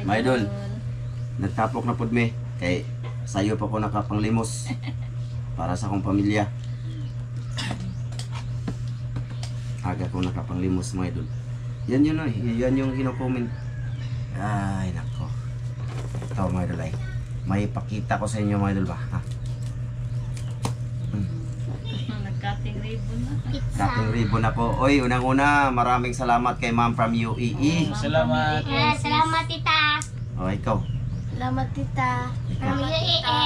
Mga idol, nagtapok na pud me. Kay sayo pa ko nakapanglimos para sa akong pamilya. Aga ko nakapanglimos mga idol. Yan yun yan yung kino-comment. Ay nako. Ito mga idol ay. May pakita ko sa inyo mga idol ba? Ha? Nag-cutting ribbon na. Cutting ribbon na po. Oy, unang-una, maraming salamat kay Ma'am from UAE. Salamat. Salamat tita. Oh, ikaw. Salamat tita. From UAE.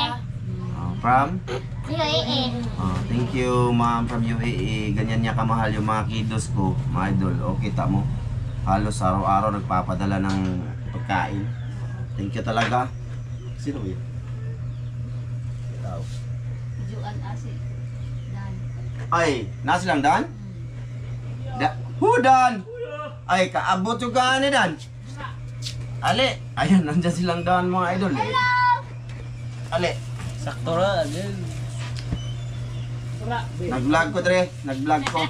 Oh, from? UAE. Oh, thank you Ma'am from UAE. Ganyan niya kamahal yung mga kiddos ko, mga idol. O, kita mo. Halos araw-araw nagpapadala ng pagkain. Thank you talaga. Sino yun? Ikaw. Juan Asi. Dan. Ay, nasa lang Dan? Dan? Ay, kaabot yung gani Dan. Ali, ayun, nandyan silang Dan mga idol eh. Ali. Sakto ra agad. Nag-vlog ko dre, nag-vlog ko.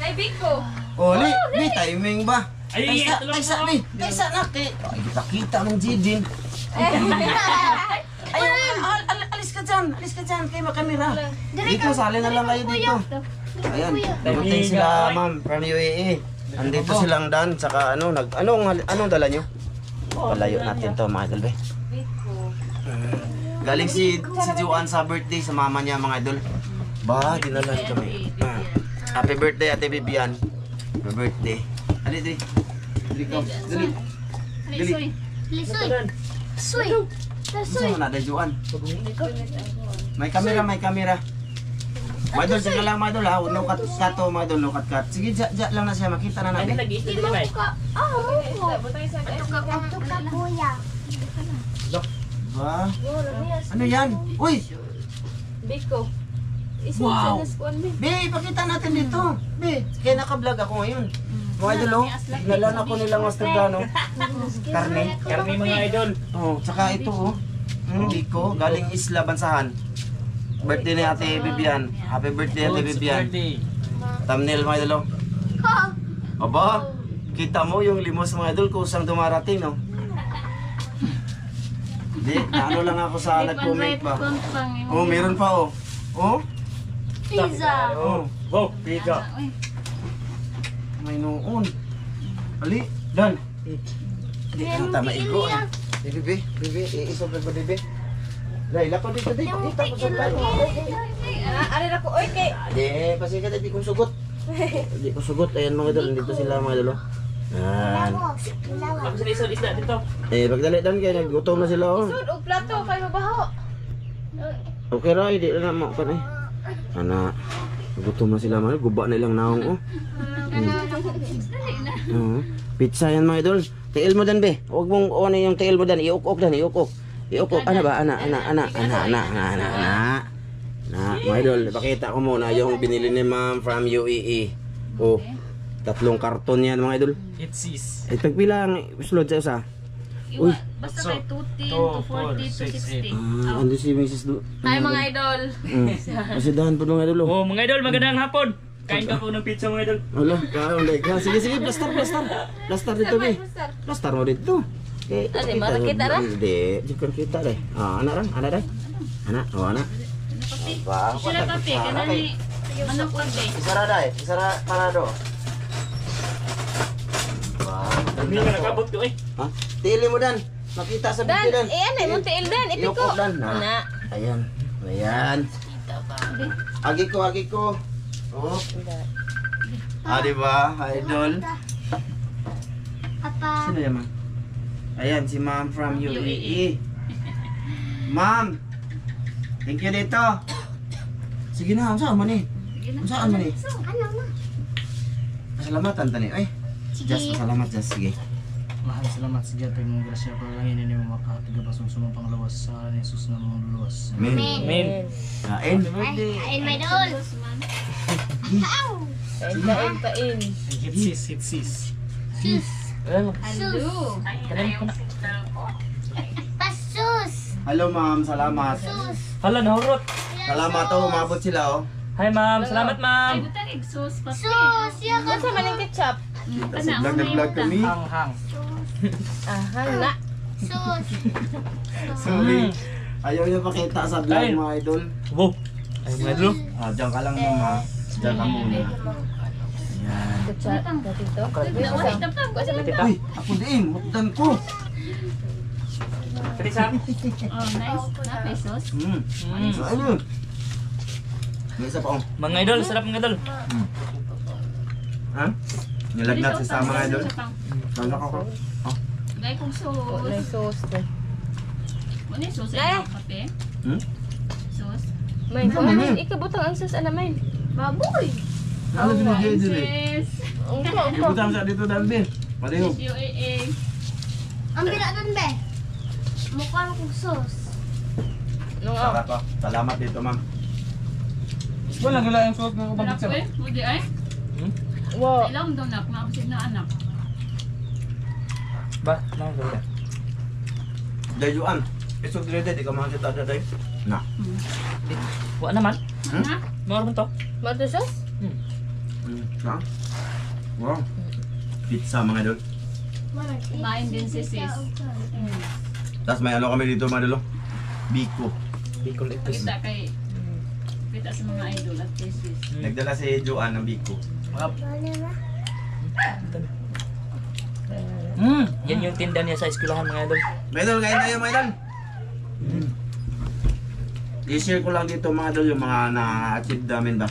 Kay Biko. Oli, may timing ba? Ay, Kaysa na kay. Ay, kita ng Jidin. Ayun, alis ka dyan, kay makamera. Dito, sali na lang kayo dito. Ayan, dumating sila ma'am from UAE. Andito silang Dan, saka anong dala nyo? Palayo natin to mga idol be. Galing si Juan sa birthday sa mama niya mga idol. Ba, dinalan kami. Happy birthday Ate Bibian. Happy birthday. Ali, dali. Dali ka. Dali. Dali. Lisoy. Soy. Soy. Saan na dahil Juan? May kamera, may kamera. Mga idol, sige lang mga idol ha. No cut to mga idol, no cut. Sige, dyan lang na siya. Makita na natin. Di mo ka. Ito ka kuya. Ba? Ano yan? Uy! Biko. Wow! Be, ipakita natin dito. Be, kaya naka-vlog ako ngayon. Mga idol, oh. Nalan ako nilang Masterdano. Karne. Karni mga idol. Oh, tsaka ito, oh. Biko, galing Isla Bansahan. Birthday ni Ate Bibian. Happy birthday Ate Bibian. Thumbnail mga idol, oh. Aba, kita mo yung limos mga idol kusang dumarating, no? Hindi, ano lang ako sa nag-comment ba? Oh, meron pa, oh. Oh? Pizza. Oh. Wow, pizza. May noon. Ali, Dan. Hindi ka tama igo. Bibi, iisog ka bibi. Dai, lako dito di. Dito ko sa tayo. Ari na ko oy kay. Ade, pasi ka di ko sugot. Di ko sugot. Ayan mga idol, dito sila mga idol. Yan. Ako sa isod isda dito. Pagdali Dan kay nagutom na sila oh. Sud og plato kay mabaho. Okay ra, di na mo kan eh. Ana, gutom na sila mga, guba na ilang naong oh. Pizza yan mga idol. Tiil mo Dan be. Huwag mong ano yung tiil mo Dan, iukok Dan, iukok. Iukok, ano ba? Ana. Mga idol, ipakita ko muna yung binili ni Ma'am from UAE. Oh, 3 karton yan mga idol. It's sis. Ay, tagpila ang slot sa isa. Uy. Basta kay 210 to 40 to 60. Ando si Mrs. Do. Hi mga idol. Kasi dahan po mga idol. Oh, mga idol, magandang hapon. Kain ka po ng pizza mga idol. Wala, kaulay ka. Sige, plaster. Plaster dito be. Plaster mo dito. Eh, Ade, mara kita ra? Hindi, jukon kita deh. Anak deh. Anak. Apa? Sila kape kanani manok kape. Isara parado. Hindi ka nakabot ko eh. Ha? Tili mo Dan. Makita sa video Dan. Ano mo tiil Dan, ipiko. Dan. Ayan. Agi ko. Oh. Di ba, idol? Apa? Sino yan, ma'am? Ayan, si Ma'am from UAE. Ma'am! Thank you dito. Sige na, saan man eh? Saan man eh? Ano na? Pasalamatan tani. Ay, just pasalamat, just. Sige. Mahal salamat sa Diyos mong grasya para lang ini mo makatigapas ng panglawas sa Jesus na mong luwas. Amen. Amen. Kain. Kain may doon. Kain. Hit sis. Hello. Pasus. Hello, ma'am. Salamat. Sus. Hala, nahurot. Salamat oh, umabot sila oh. Hi ma'am, salamat ma'am. butang egg sauce pa. Sus. Yan ka Sa maning ketchup. Kita sa vlog kami. Hang. Sus. Hala. Sus. Sorry. Ayaw niya pakita sa vlog Ay. mga idol. Wow. Ay mga idol. Ah, diyan ka lang mama. Diyan ka muna. Ayan. Uy, ako din. Mutdan ko. Teresa. Oh, nice. Na pesos. So, ayun. May isa pa oh. Mga idol, sarap mga idol. Ha? Nilagnat si sa mga idol. Balak ako. Gay kong sauce. Ano yung sauce? Ay. Kape? Hmm? Sauce? May kumain ikabutang ang sus ana main. Baboy! Ano binigay din eh? Sis! Ibutang sa dito Dalvin. Palihog. UAA. Ang binatan be. Mukha kong sus. Nung Sarap pa. Salamat dito ma'am. Wala gila yung suot ng Anak pagkaksa. ko eh. Budi ay. Wow. Ilang daw na. Mabusid na anak. Ba, nang gawin. Dayuan. Isog dire di ka makakita daday. Na. Wa naman. Ha? Normal to. Mato sus? Sa? Wow. Pizza mga idol. Kumain din si sis. Tapos may ano kami dito mga idol. Biko. Bicol itis. Kita kay... Kita sa mga idol at kay sis. Nagdala si Joanne ng Biko. Yan yung tinda niya sa eskwelahan mga idol. Mga idol, kain tayo mga idol. I-share ko lang dito mga idol yung mga na-achieve namin ba.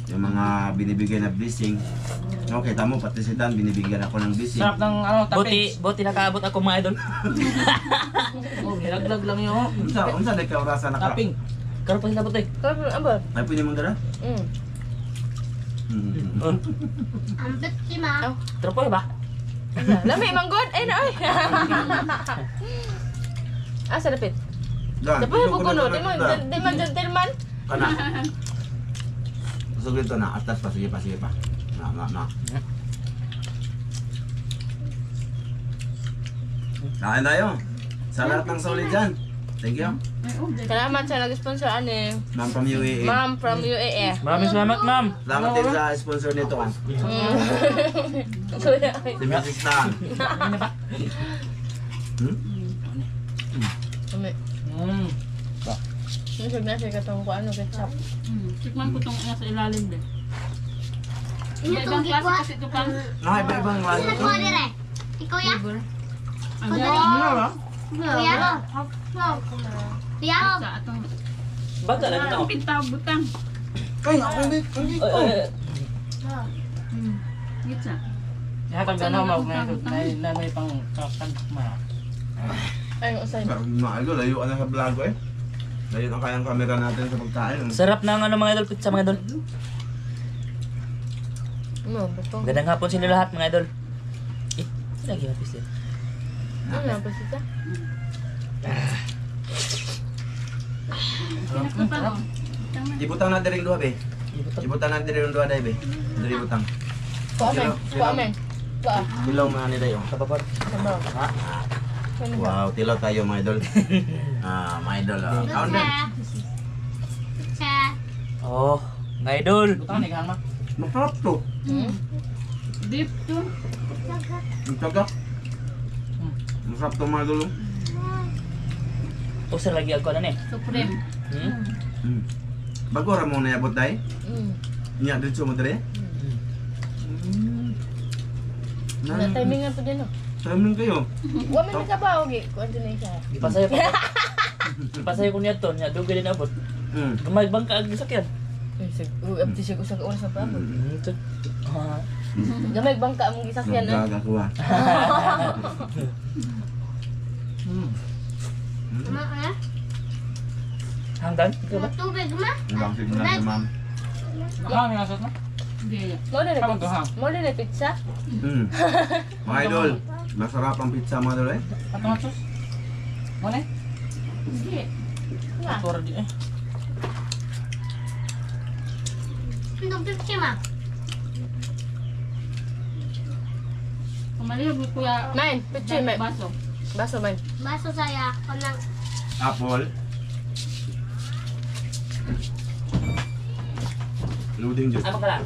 Yung mga binibigay na blessing. Okay, tamo pati si Dan binibigyan ako ng blessing. Sarap ng ano, tapis. Buti nakaabot ako mga idol. Oh, nilaglag lang yun. Unsa day ka orasa na ka? Tapping. Karon pa sila buti. Karon aba. Ay pwede mong dala? Oh, Ang bet si ma. tropo ba? Lami manggod ay na ay. Asa dapit? Dan. Dapat mo kuno, di man gentleman. Kana. So dito na atas pa sige pa. Na. Kain tayo. Sa lahat ng solid dyan. Thank you. Salamat sa nag-sponsor ani. Ma'am from UAE. Ma'am from UAE. Maraming salamat ma'am. Salamat din sa sponsor nito. Kuya. Si Mrs. Tan. Kami. Nusog na siya katong ko ano ketchup. Tikman ko itong nasa ilalim din. Ino Ibang tong klase gikwa. kasi ito pang... Iba-ibang Sino lalo. ko dire? Ikaw ya? Ano? Kuya. Kuya. Sa atong... Baga lang ito. Ang pintaw butang. Ay, ako hindi. Gitsa. Ihatag na naman na may pang kakad ma. Ay, usay. Maago, layuan na sa vlog ko eh. Layuan ang kayang camera natin sa pagkain. Sarap ng ano mga idol, pizza mga idol. No, butong. Gandang hapon sila lahat mga idol. Lagi hapis din. Ano pa siya? Pinakta pa mo. Ibutang na diring duha be. Ibutang na diring duha dai be. Diri ibutang. Kuamen. Kuamen. Kuha. Tilaw mga ni dayo. Kapapad. Sama. Ha? Wow, tilaw tayo mga idol. Mga idol. Kaon din. Sa. Oh, mga idol. Butang ni kan ma. Masarap to. Beef to. Ang taga. Masarap to mga idol. Usa lagi ako na ni. Supreme. Bago ra mo na abot dai. Nya dito mo dire. Na timingan po din no. Timing kayo. Wa man nakabaw gi. Kuan din siya. Ipasayo ko. Ipasayo ko niya to, niya dugay din abot. Gamay bangka ag sakyan. Abti siya usa ka oras na pa. Ah, Gamay bangka ang gisakyan no. Nagagawa. Ma ka? hanggang ikaw ba? Tubig ma? Ang bangsig na si ma'am. Baka may nasot na. Hindi. Mo na Kapag pizza. duhang. Mo na pizza. Mga idol, masarap ang pizza mga idol eh. Atong sus. Mo na. Hindi. Ator di eh. Ang Pepsi ma? Kumalihog ko kuya. Main, pizza may. Baso. Baso main. Baso saya. Kanang. Apple. Loading juice. Apa ka lang?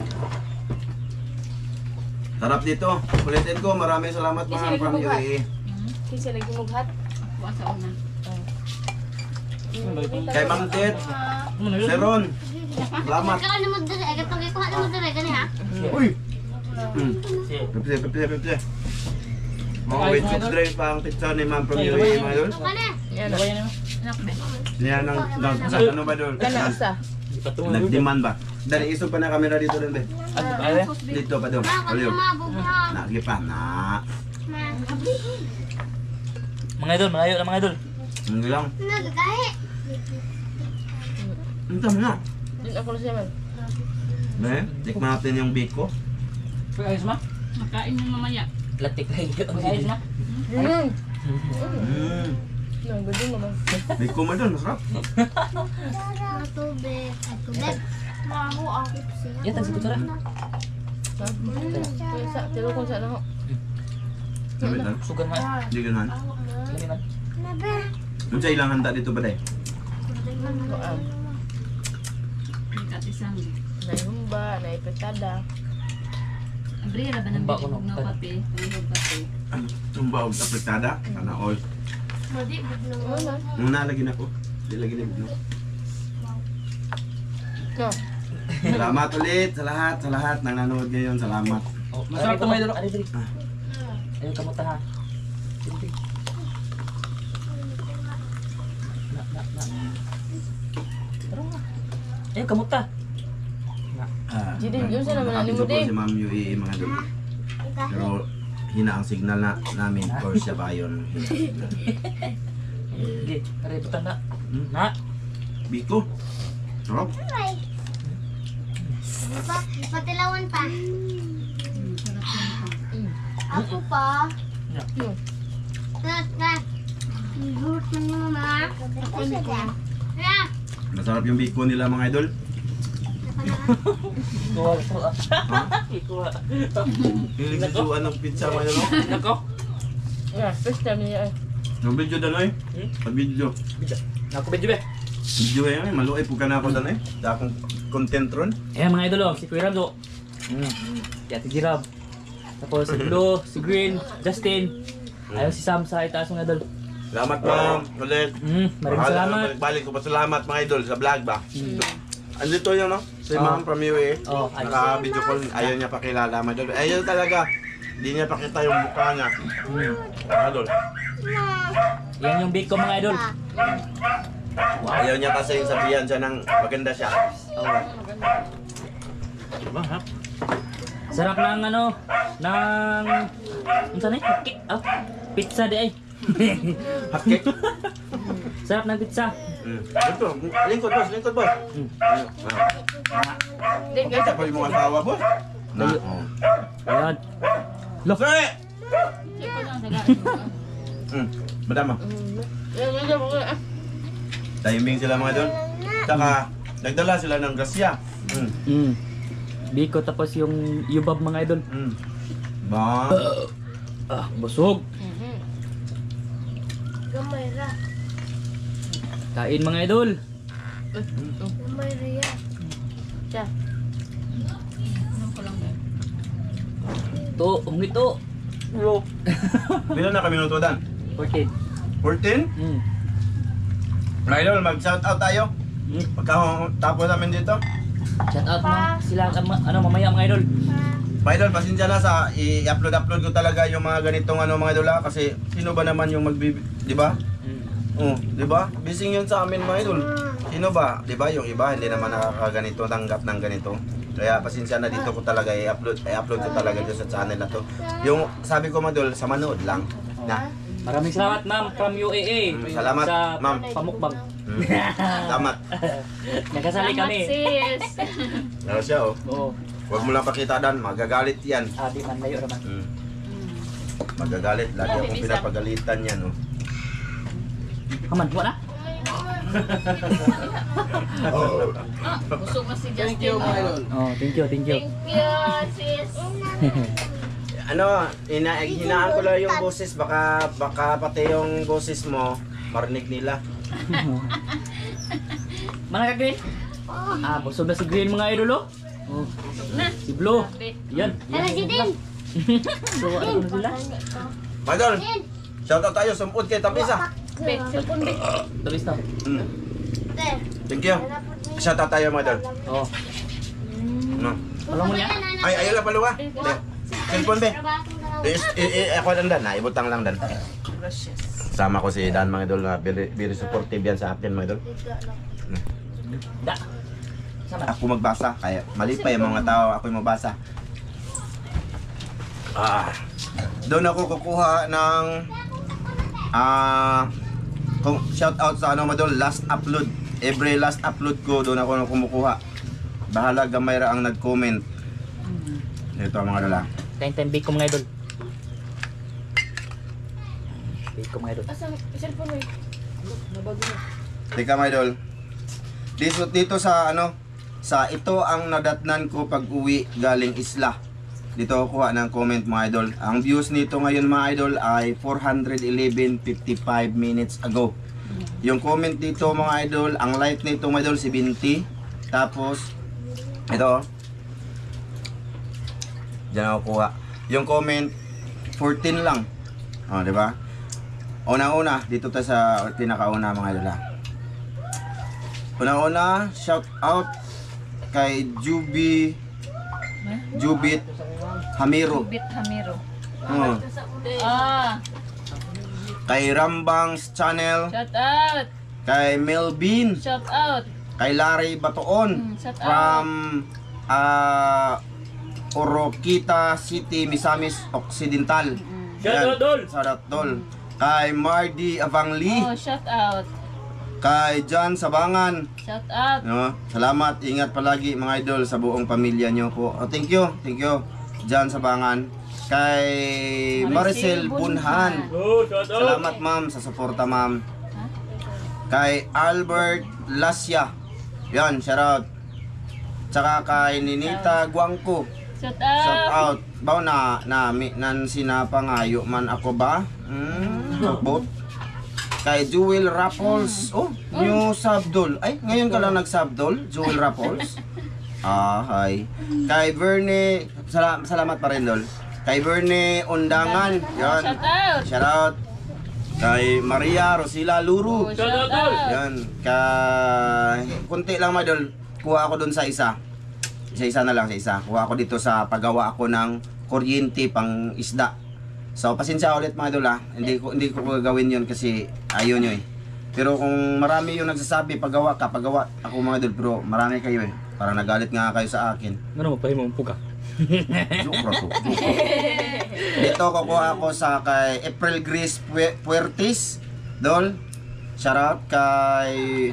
Sarap dito. Ulitin ko, maraming salamat mga from UAE. Kasi lagi mughat. Buwan sa una. Kay Ma'am Ted, Seron. Salamat. Kaya naman dali, agad pag ikuha naman dali, gani ha? Uy! Pepsi. Mga wait soft drink pa ang pizza ni Ma'am from UAE mga idol. Ano? Yan. Ano ba yan? Anak ba? Yan ang ano ba doon? Kana usa. Hindi pa tungo. Nag-demand ba? Dali, isog pa na kamera dito rin be. Ano ba yan? Dito pa doon. Ma, kung Aliyo. kumabog na. Nagi pa na. Ma. Mga idol, malayo na mga idol. Hindi lang. Nagagahi. Ang tama na. Din ako na siya man. Be, tikman natin yung biko. Ayos ma? Makain yung mamaya. Latik lang yun. Ayos ma? Nang gudin naman. Biko mo doon, masarap. Tubig. Tubig. Maho ako siya. Yan, tagsi kutsara. Sa tiro ko sa nako. Sabit lang. Sugar nga. Hindi ganahan. Lagi man. Nabe. Ano sa ilang handa dito ba day? Katisang. Naihumba, naipetada. Abrira ba ng Humba ko bilog na. ng kape? Bilog kape. Ang baog na apretada. Sana all. Madi, bugnaw. Ano? Nung nalagin ako. Hindi lagi na bigno. No. Salamat ulit sa lahat ng nanonood ngayon. Salamat. Oh, Masarap to, mga idol. Ari, dali. Ayun, kamuta ha. Sige. Na. Tara nga. Ayun, kamuta. Jidin, yun siya naman nakapito mo po din. si Ma'am Yui mga dun. Pero hina ang signal namin. Or siya ba yun? Hina ang signal. Sige, ari, putan na. Na. Biko. Sarap. Ay. Ano pa? Patilawan pa. Sarap yan. Ako pa. Yun. Tara. Ihurot man yung mama. Ako siya dyan. Tara. Masarap yung biko nila mga idol. Kuha. Kuha. Hilig sa suan ng pizza mga idol. Nako. Yeah, first time niya. Yung video danoy. Pag-video. Nako, medyo be. Video yan. Maluay po ka na ako danoy. Sa akong content ron. Ayan mga idol, si Kuya Ramzo. Si Ate Girab. Tapos si Blue, si Green, Justin. Ayaw si Sam sa itaas mga idol. Salamat ma'am. Ulit. Maraming salamat. Balik ko pa salamat mga idol sa vlog ba. Andito yun no? Si ma'am from UAE. Oh, ayos. Naka-video call. Ayaw niya pakilala mga idol. Ayaw talaga. Hindi niya pakita yung mukha niya. Mga idol. Yan yung big ko mga idol. Ayaw niya kasi sabihan siya ng maganda siya. Oh. Diba ha? Sarap ng ano, ng... Ano saan eh? Hotcake? Oh, pizza di ay. Hotcake? Sarap ng pizza. Ito, lingkod boss, lingkod boss. Din Kita pa yung mga asawa boss. Na. Ayan. Look! Sir! Siya pa lang tagaan. Madama. Yan, yan, yan. Timing sila mga idol. Saka, nagdala sila ng grasya. Biko tapos yung yubab mga idol. Ba? Ah, busog. Gamay ra. Kain mga idol. Gamay ra ya. Siya. Ano ko lang ba? To, ito. Bilang na kami minuto dan? 14. 14? Mga idol, mag-shout out tayo. Pagka-tapos namin dito. Shout out mo sila ano mamaya mga idol. Mga idol, pasensya na sa i-upload ko talaga yung mga ganitong ano mga idol ha, kasi sino ba naman yung di ba? Di ba? Bising yun sa amin mga idol. Sino ba? Di ba? Yung iba hindi naman nakakaganito, tanggap ng ganito. Kaya pasensya na dito ko talaga i-upload ko talaga dito sa channel na to. Yung sabi ko mga idol, sa manood lang. Na. Maraming salamat ma'am from UAE. Salamat, sa ma'am. pamukbang. Salamat. Nagkasali kami. Sis. Ano siya oh. Oo. Huwag mo lang pakita dan, magagalit yan. Di man layo naman. Magagalit, lagi akong pinapagalitan yan oh. Kaman, wala. Busog na si Justin. Thank you mga idol. Oh, thank you. Thank you, sis. Ano, hinaan ko lang yung boses, baka pati yung boses mo, marinig nila. Mana ka Green? Busog na si Green mga idol oh. Si Blue. Yan. Tara, Jidin. So, ano na sila? Mga idol, Shout out tayo, sumpod kay Tapisa. Be, cellphone be. Tulis na. Thank you. Shout out tayo mga idol. Oo. No. Alam mo niya? Ay, ayun lang paluwa. Cellphone be. Ako lang dan, ibutang lang dan. Sama ko si Dan mga idol na very supportive yan sa akin mga idol. Da. Sama. Ako magbasa, kaya mali pa yung mga tao, ako yung magbasa. Doon ako kukuha ng kung shout out sa ano mga idol, last upload. Every last upload ko, doon ako kumukuha. Bahala gamay ra ang nag-comment. Ito mga idol. Time bake ko mga idol. Bake ko mga idol. Asa cellphone mo? Nabago na. Teka mga idol. Dito sa ano, sa ito ang nadatnan ko pag uwi galing isla. Dito ako kuha ng comment mga idol. Ang views nito ngayon mga idol ay 411.55 minutes ago. Yung comment dito mga idol, ang like nito mga idol 70. Tapos ito. Diyan ako kuha. Yung comment 14 lang. Oh, di ba? Una-una dito tayo sa pinakauna mga idol. Una-una, shout out kay Jubit Hamiro. Bit Hamiro. Oh. Kay Rambangs Channel, Shout out. kay Melvin, Shout out. kay Larry Batoon Shout out. from Oroquita City, Misamis Occidental. Shout out, Dol. Shout out, Dol. Kay Mardy Avangli, Oh, shout out. kay John Sabangan. Shout out. No, salamat, ingat palagi mga idol sa buong pamilya nyo po. Oh, thank you John Sabangan. Kay Maricel Bunhan. Oh, shout out. Salamat ma'am sa suporta ma'am. Kay Albert Lasya. Yan, shout out. Tsaka kay Ninita Guangco. Shout Shout out. out. Baw nan sinapangayo man ako ba? Bot. Kay Jewel Raffles. Oh, new subdol. Ay, ngayon ka lang nag-subdol, Jewel Raffles. Hi. Kay Verne, salamat pa rin, Dol. Kay Verne Undangan. Yan. Shout out. Shout out. Kay Maria Rosila Luru. Oh, shout out. Yan. Kay kunti lang, Madol. Kuha ako dun sa isa. Isa na lang sa isa. Kuha ako dito sa paggawa ako ng kuryente pang isda. So, pasensya ulit mga idol ha. Hindi ko gagawin yun kasi ayaw nyo eh. Pero kung marami yung nagsasabi, paggawa ako mga idol. Pero marami kayo eh. Parang nagalit nga kayo sa akin. Ano mo, pahimong puka? Joke. Dito kukuha ako sa kay April Grace Puertis. Dol. Shout out kay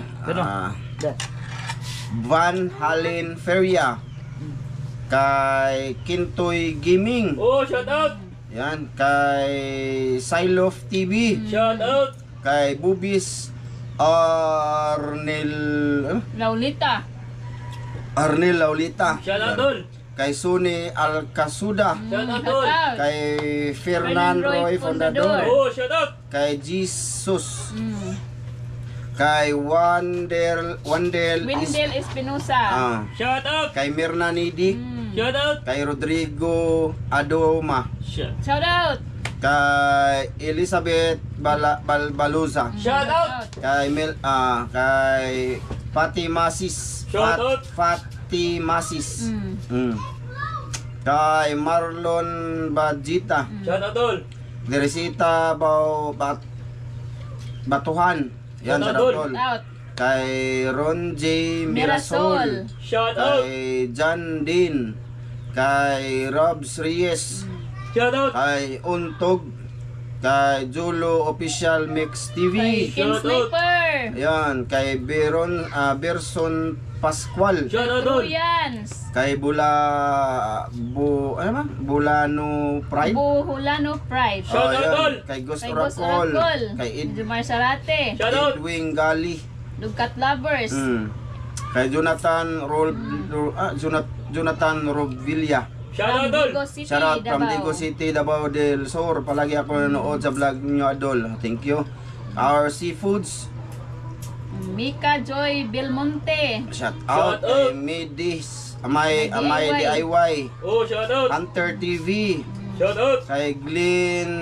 Van Halen Feria. Kay Kintoy Gaming. Oh, shout out. Yan, kay Silof TV, Shout out. kay Bubis Arnel Laulita, Shout out, Dol. kay Suni Alcasuda, Shout out, Shout Dol. out. kay Fernan Roy Fondador, Oh, shout out. kay Jesus, kay Wendel Wendell Espinosa. Shout out. kay Mirna Nidik, Shout out. kay Rodrigo Adoma, Shout out. kay Elizabeth Balbaluza, Shout out. kay kay Pati Masis. Shout out. Pati Masis. Kay Marlon Bajita. Shout out, Dol. Teresita Batuhan. Yan, Shout sa out, Dol. Dol. Out. Kay Ron J. Mirasol. Shout out. Kay John Din. Kay Robs Reyes. Shout out. Kay Untog. Kay Julo Official Mix TV. King Shout out. Sniper. Ayan, kay Berson Pascual. Shout out, Dol. Truyans. Kay Bulano Pride. Buhulano Pride. Shout out, ayan. Dol. Kay Gus Kay Boss Oracol. Oracol. Kay Jumar Sarate. Shout out. Edwin Gali. Dugkat Lovers. Kay Jonathan Robvilla. Shout out, Dol. Digo City, Shout out from Davao. Digo City, Davao del Sur. Palagi ako nanood sa vlog niyo, Adol. Thank you. Our Seafoods. Mika Joy Belmonte. Shout Shout out kay out. Midis. Amay Amay DIY. DIY. Oh, shout out. Hunter TV. Shout out. Kay Glenn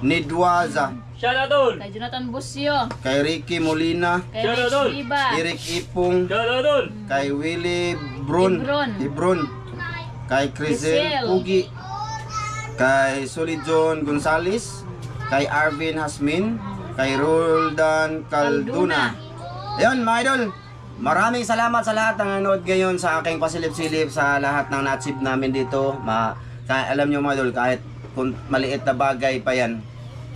Nidwaza, Shout out tol. Kay Jonathan Busio. kay Ricky Molina, Kay Shout out, Rich tol. Iba. Eric Ipong, Shout out tol. kay Willie Brun, Lebron. kay Crisel Crisel. Pugi, kay Solijon Gonzales, kay Arvin Hasmin, kay Roldan Calduna. Ayun mga idol, maraming salamat sa lahat ng nanood ngayon sa aking pasilip-silip sa lahat ng na-achieve namin dito. Alam nyo mga idol, kahit kung maliit na bagay pa yan,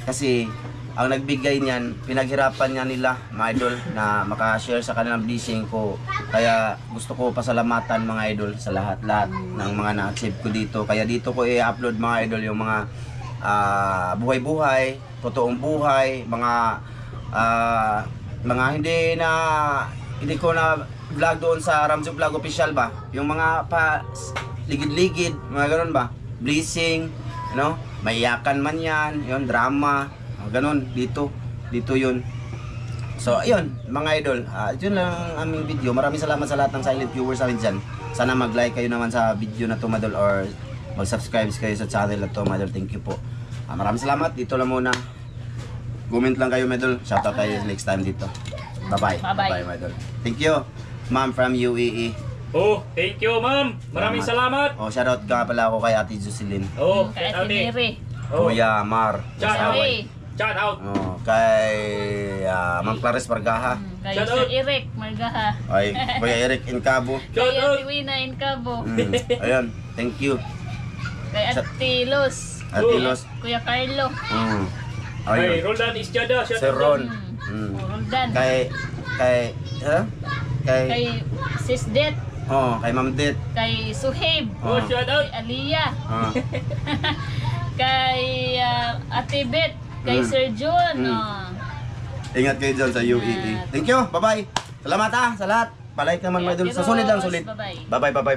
kasi ang nagbigay niyan, pinaghirapan niya nila mga idol na makashare sa kanilang blessing ko. Kaya gusto ko pasalamatan mga idol sa lahat-lahat ng mga na-achieve ko dito. Kaya dito ko i-upload mga idol yung mga buhay-buhay, totoong buhay, mga hindi ko na vlog doon sa Ramzo Vlog Official ba, yung mga pa ligid-ligid, mga ganun ba, blessing, you know, mayakan man yan, yun, drama, ganun, dito yun. So ayun mga idol, yun lang ang aming video. Maraming salamat sa lahat ng silent viewers namin dyan. Sana mag-like kayo naman sa video na to mga idol, or mag-subscribe kayo sa channel na to mga idol. Thank you po. Maraming salamat, dito lang muna. Comment lang kayo, medol. Shoutout tayo next time dito. Bye-bye. Bye-bye. Medol. Thank you, ma'am from UAE. Oh, thank you ma'am. Maraming salamat. Oh, shoutout ka pala ako kay Ate Jocelyn. Oh, Kay shout Ate Mary. Oh, Kuya Mar. Shout out. Ray. Shout out. Oh, kay Ma'am Clarice Bargaha. Kay Shout Sir out. Eric Margaha. Ay, Kuya Eric Incabo. Shout Kay out. Ate Wina Incabo. Ayun, thank you. Kay Ate Luz. Ate Los. Kuya Carlo. Hey, Ayun. Roldan Istiada. Shout Sir out. Ron. Roldan. Kay Kay Sis Det. kay Ma'am Det. Kay Suhaib. Oh, shout out. Kay Aliyah. Ah, Kay Ate Bet. Kay Sir John. ingat kayo dyan sa UAE. Thank you. Bye-bye. Salamat sa lahat. Palike naman mga idol. Sa solid lang, solid. Bye-bye. Bye-bye.